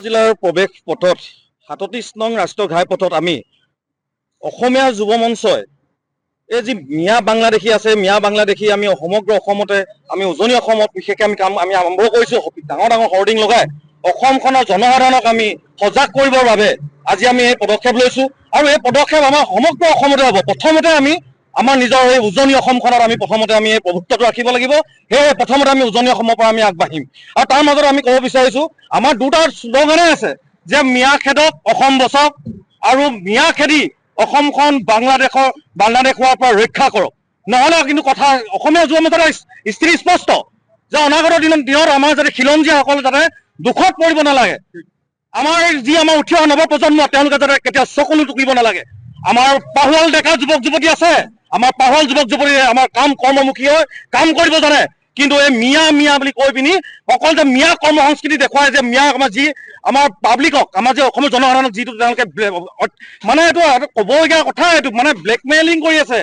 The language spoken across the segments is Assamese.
জিলাৰ প্ৰৱেশ পথত ৩৭ নং ৰাষ্ট্ৰীয় ঘাইপথত আমি অসমীয়া যুৱ মঞ্চই এই যি মিয়া বাংলাদেশী আছে, মিয়া বাংলাদেশী আমি সমগ্ৰ অসমতে আমি উজনি অসমত বিশেষকৈ আমি আৰম্ভ কৰিছোঁ। ডাঙৰ ডাঙৰ হৰ্ডিং লগাই অসমখনৰ জনসাধাৰণক আমি সজাগ কৰিবৰ বাবে আজি আমি এই পদক্ষেপ লৈছোঁ আৰু এই পদক্ষেপ আমাৰ সমগ্ৰ অসমতে হ'ব। প্ৰথমতে আমি আমাৰ নিজৰ এই উজনি অসমখনত আমি প্ৰথমতে আমি এই প্ৰভুত্বটো ৰাখিব লাগিব। সেয়ে প্ৰথমতে আমি উজনি অসমৰ পৰা আমি আগবাঢ়িম আৰু তাৰ মাজত আমি ক'ব বিচাৰিছোঁ আমাৰ দুটা শ্লোগানেই আছে যে মিয়া খেদক অসম বচক আৰু মিয়া খেদি অসমখন বাংলাদেশ হোৱাৰ পৰা ৰক্ষা কৰক। নহ'লে কিন্তু কথা অসমীয়া যুৱ মঞ্চৰ স্থিতি স্পষ্ট যে অনাগত দিনত আমাৰ যাতে খিলঞ্জীয়াসকল যাতে দুখত পৰিব নালাগে। আমাৰ উঠি অহা নৱপ্ৰজন্ম তেওঁলোকে যাতে কেতিয়া চকুলো টুকিব নালাগে। আমাৰ পাহোৱাল ডেকা যুৱক যুৱতী আছে, আমাৰ পাহোৱাল যুৱক যুৱতীয়ে আমাৰ কৰ্মমুখী হৈ কাম কৰিব জানে, কিন্তু এই মিয়া বুলি কৈ পিনি অকল যে মিয়া কৰ্ম সংস্কৃতি দেখুৱাই যে মিয়া আমাৰ পাব্লিকক আমাৰ যে অসমৰ জনসাধাৰণক যিটো তেওঁলোকে মানে এইটো ক'বলগীয়া কথা, এইটো মানে ব্লেকমেইলিং কৰি আছে,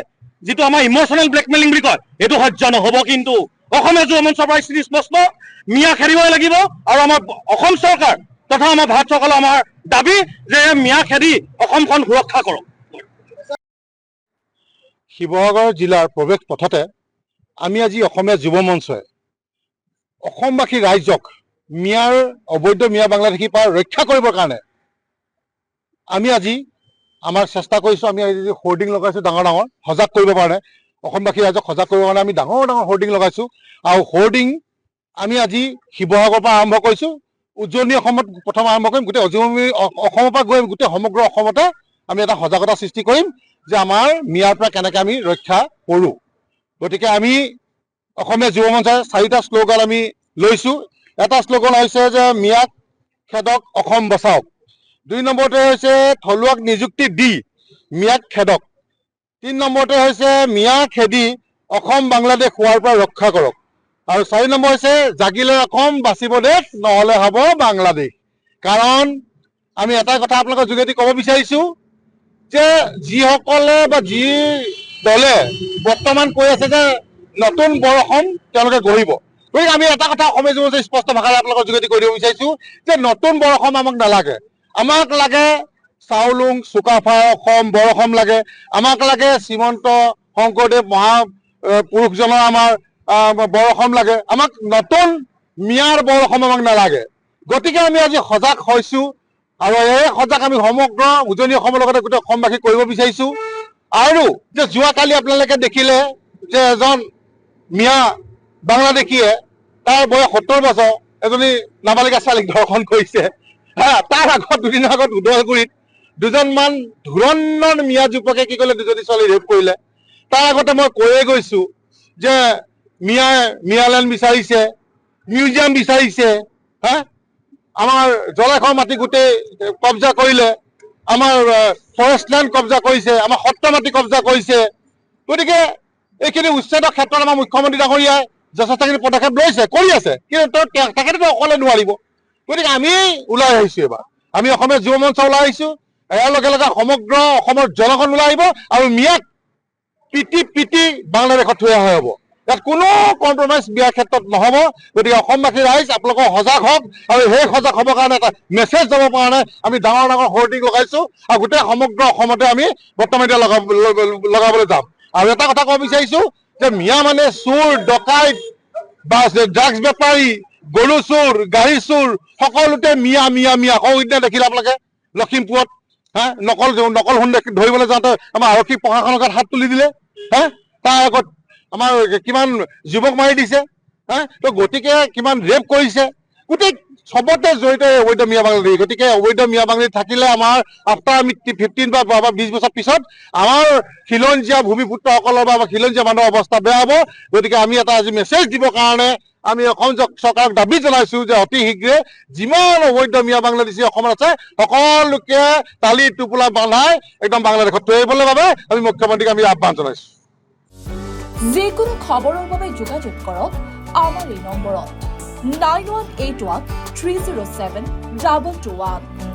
যিটো আমাৰ ইম'চনেল ব্লেকমেইলিং বুলি কয়, এইটো সহ্য নহ'ব। কিন্তু অসমীয়া যুৱ মঞ্চৰ পৰা স্থিতি স্পষ্ট, মিয়া খেদিবই লাগিব আৰু আমাৰ অসম চৰকাৰ তথা আমাৰ ভাৰত চৰকাৰৰ আমাৰ দাবী যে মিয়া খেদি অসমখন সুৰক্ষা কৰক। শিৱসাগৰ জিলাৰ প্ৰৱেশ পথতে আমি আজি অসমীয়া যুৱ মঞ্চই অসমবাসী ৰাইজক অবৈধ মিয়া বাংলাদেশীৰ পৰা ৰক্ষা কৰিবৰ কাৰণে আমি আজি আমাৰ চেষ্টা কৰিছোঁ। আমি আজি হোৰ্ডিং লগাইছোঁ ডাঙৰ ডাঙৰ সজাগ কৰিবৰ কাৰণে, অসমবাসী ৰাইজক সজাগ কৰিবৰ কাৰণে আমি ডাঙৰ ডাঙৰ হোৰ্ডিং লগাইছোঁ আৰু হোৰ্ডিং আমি আজি শিৱসাগৰৰ পৰা আৰম্ভ কৰিছোঁ। উজনি অসমত প্ৰথম আৰম্ভ কৰিম, গোটেই অসমৰ পৰা গৈ গোটেই সমগ্ৰ অসমতে আমি এটা সজাগতা সৃষ্টি কৰিম যে আমাৰ মিয়াৰ পৰা কেনেকৈ আমি ৰক্ষা কৰোঁ। গতিকে আমি অসমীয়া যুৱ মঞ্চৰ 4টা শ্লোগান আমি লৈছোঁ। এটা শ্লোগান হৈছে যে মিয়াক খেদক অসম বচাওক, 2 নম্বৰতে হৈছে থলুৱাক নিযুক্তি দি মিয়াক খেদক, 3 নম্বৰতে হৈছে মিয়া খেদি অসম বাংলাদেশ হোৱাৰ পৰা ৰক্ষা কৰক আৰু 4 নম্বৰ হৈছে জাগিলে অসম বাচিব দেশ নহ'লে হ'ব বাংলাদেশ। কাৰণ আমি এটা কথা আপোনালোকৰ যোগেদি ক'ব বিচাৰিছোঁ যে যিসকলে বা যি দলে বৰ্তমান কৈ আছে যে নতুন বৰ অসম তেওঁলোকে গঢ়িব, গতিকে আমি এটা কথা অসমীয়া যুৱ মঞ্চই স্পষ্ট ভাষাৰে আপোনালোকৰ যোগেদি কৈ দিব বিচাৰিছোঁ যে নতুন বৰ অসম আমাক নালাগে। আমাক লাগে চাওলুং চুকাফাৰ অসম বৰ অসম লাগে, আমাক লাগে শ্ৰীমন্ত শংকৰদেৱ মহাপুৰুষজনৰ আমাৰ বৰ অসম লাগে। আমাক নতুন মিয়াৰ বৰ অসম আমাক নালাগে। গতিকে আমি আজি সজাগ হৈছোঁ আৰু এই সজাগ আমি সমগ্ৰ উজনি অসমৰ লগতে গোটেই অসমবাসী কৰিব বিচাৰিছোঁ। আৰু যে যোৱাকালি আপোনালোকে দেখিলে যে এজন মিয়া বাংলাদেশীয়ে তাৰ বয়স 70 বছৰ এজনী নাবালিকা ছোৱালীক ধৰ্ষণ কৰিছে। তাৰ আগত দুদিনৰ আগত উদলগুৰিত দুজনমান ধুৰন্ধৰ মিয়া যুৱকে কি কৰিলে, দুজনী ছোৱালী ৰেপ কৰিলে। তাৰ আগতে মই কৈয়ে গৈছোঁ যে মিয়ালেণ্ড বিচাৰিছে, মিউজিয়াম বিচাৰিছে, আমাৰ জলাশয়ৰ মাটি গোটেই কব্জা কৰিলে, আমাৰ ফৰেষ্ট লেণ্ড কব্জা কৰিছে, আমাৰ সত্ৰ মাটি কব্জা কৰিছে। গতিকে এইখিনি উচ্ছেদৰ ক্ষেত্ৰত আমাৰ মুখ্যমন্ত্ৰী ডাঙৰীয়াই যথেষ্টখিনি পদক্ষেপ লৈছে, কৰি আছে, কিন্তু তেখেতেতো অকলে নোৱাৰিব। গতিকে আমি ওলাই আহিছোঁ, এইবাৰ আমি অসমীয়া যুৱ মঞ্চ ওলাই আহিছোঁ, ইয়াৰ লগে লগে সমগ্ৰ অসমৰ জনগণ ওলাই আহিব আৰু মিয়াক পিটি বাংলাদেশত থৈ অহা হ'ব। ইয়াত কোনো কম্প্ৰমাইজ বিয়াৰ ক্ষেত্ৰত নহ'ব। গতিকে অসমবাসী ৰাইজ আপোনালোকৰ সজাগ হওক আৰু সেই সজাগ হ'বৰ কাৰণে এটা মেছেজ যাবৰ কাৰণে আমি ডাঙৰ ডাঙৰ হোৰ্ডিং লগাইছোঁ আৰু গোটেই সমগ্ৰ অসমতে আমি বৰ্তমান এতিয়া লগাবলৈ যাম। আৰু এটা কথা ক'ব বিচাৰিছোঁ যে মিয়া মানে চোৰ ডকাইত বা ড্ৰাগছ বেপাৰী, গৰু চোৰ, গাড়ী চোৰ, সকলোতে মিয়া মিয়া মিয়া। সৌদিনা দেখিলে আপোনালোকে লখিমপুৰত নকল সোণ ধৰিবলৈ যাওঁতে আমাৰ আৰক্ষী প্ৰশাসনৰ গাত হাত তুলি দিলে। তাৰ আগত আমাৰ কিমান যুৱক মাৰি দিছে, তো গতিকে কিমান ৰেপ কৰিছে, গোটেই চবতে জড়িত অবৈধ মিয়া বাংলাদেশী। গতিকে অবৈধ মিয়া বাংলাদেশী থাকিলে আমাৰ আফটাৰ 15 বা 20 বছৰ পিছত আমাৰ খিলঞ্জীয়া ভূমিপুত্ৰসকলৰ বা খিলঞ্জীয়া মানুহৰ অৱস্থা বেয়া হ'ব। গতিকে আমি এটা আজি মেছেজ দিবৰ কাৰণে আমি অসম চৰকাৰক দাবী জনাইছোঁ যে অতি শীঘ্ৰে যিমান অবৈধ মিয়া বাংলাদেশী অসমত আছে সকলোকে তালি টোপোলা বান্ধাই একদম বাংলাদেশত থৈ আহিবলৈ বাবে আমি মুখ্যমন্ত্ৰীক আমি আহ্বান জনাইছোঁ। যিকোনো খবৰৰ বাবে যোগাযোগ কৰক আমাৰ এই নম্বৰত 9181 307 221।